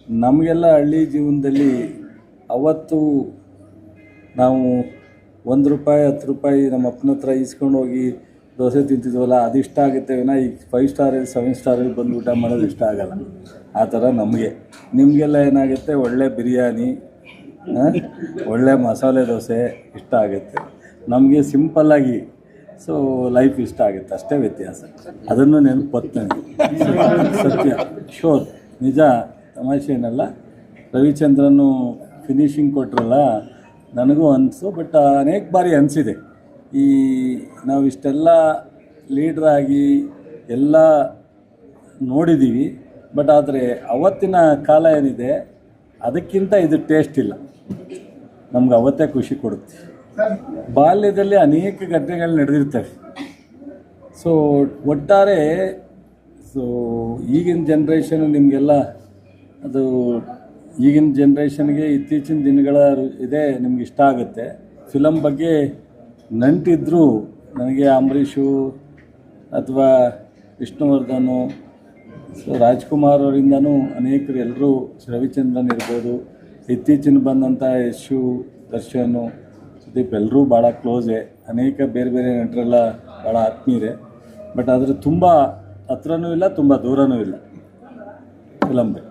ನಮಗೆಲ್ಲ ಹಳ್ಳಿ ಜೀವನದಲ್ಲಿ ಅವತ್ತು ನಾವು ₹1 ₹10 ನಮ್ಮ ಅಪ್ಪನ ಹತ್ರ ಇಸ್ಕೊಂಡು ಹೋಗಿ ದೋಸೆ ತಿಂತಿದ್ವಲ್ಲ, ಅದು ಇಷ್ಟ ಆಗುತ್ತೆ ವಿನ ಈಗ 5 ಸ್ಟಾರಲ್ಲಿ 7 ಸ್ಟಾರಲ್ಲಿ ಬಂದು ಊಟ ಮಾಡೋದು ಇಷ್ಟ ಆಗೋಲ್ಲ. ಆ ಥರ ನಮಗೆ. ನಿಮಗೆಲ್ಲ ಏನಾಗುತ್ತೆ, ಒಳ್ಳೆ ಬಿರಿಯಾನಿ, ಒಳ್ಳೆ ಮಸಾಲೆ ದೋಸೆ ಇಷ್ಟ ಆಗುತ್ತೆ. ನಮಗೆ ಸಿಂಪಲ್ಲಾಗಿ ಲೈಫ್ ಇಷ್ಟ ಆಗುತ್ತೆ, ಅಷ್ಟೇ ವ್ಯತ್ಯಾಸ. ಅದನ್ನು ನೆನಪುತ್ತೀನಿ, ಸತ್ಯ, ಶೋರ್, ನಿಜ, ತಮಾಷೆ ಏನಲ್ಲ. ರವಿಚಂದ್ರನು ಫಿನಿಷಿಂಗ್ ಕೊಟ್ಟರಲ್ಲ, ನನಗೂ ಅನಿಸು. ಬಟ್ ಅನೇಕ ಬಾರಿ ಅನಿಸಿದೆ, ಈ ನಾವು ಇಷ್ಟೆಲ್ಲ ಲೀಡ್ರಾಗಿ ಎಲ್ಲ ನೋಡಿದ್ದೀವಿ, ಬಟ್ ಆದರೆ ಅವತ್ತಿನ ಕಾಲ ಏನಿದೆ ಅದಕ್ಕಿಂತ ಇದು ಟೇಸ್ಟ್ ಇಲ್ಲ. ನಮ್ಗೆ ಅವತ್ತೇ ಖುಷಿ ಕೊಡುತ್ತೆ. ಬಾಲ್ಯದಲ್ಲಿ ಅನೇಕ ಘಟನೆಗಳು ನಡೆದಿರ್ತವೆ. ಒಟ್ಟಾರೆ ಈಗಿನ ಜನ್ರೇಷನ್ ನಿಮಗೆಲ್ಲ ಅದು ಈಗಿನ ಜನ್ರೇಷನ್ಗೆ ಇತ್ತೀಚಿನ ದಿನಗಳ ಇದೆ ನಿಮ್ಗೆ ಇಷ್ಟ ಆಗುತ್ತೆ. ಫಿಲಮ್ ಬಗ್ಗೆ ನಂಟಿದ್ದರೂ ನನಗೆ ಅಂಬರೀಷು ಅಥವಾ ವಿಷ್ಣುವರ್ಧನು, ರಾಜ್ಕುಮಾರ್ ಅವರಿಂದನೂ ಅನೇಕರು, ಎಲ್ಲರೂ, ರವಿಚಂದ್ರನ್ ಇರ್ಬೋದು, ಇತ್ತೀಚಿನ ಬಂದಂಥ ಯಶು, ದರ್ಶನು, ಸುದೀಪ್, ಎಲ್ಲರೂ ಭಾಳ ಕ್ಲೋಸೇ. ಅನೇಕ ಬೇರೆ ಬೇರೆ ನಟರೆಲ್ಲ ಭಾಳ ಆತ್ಮೀಯರೇ. ಬಟ್ ಆದರೆ ತುಂಬ ಹತ್ರನೂ ಇಲ್ಲ, ತುಂಬ ದೂರನೂ ಇಲ್ಲ ಫಿಲಮ್ ಬಗ್ಗೆ.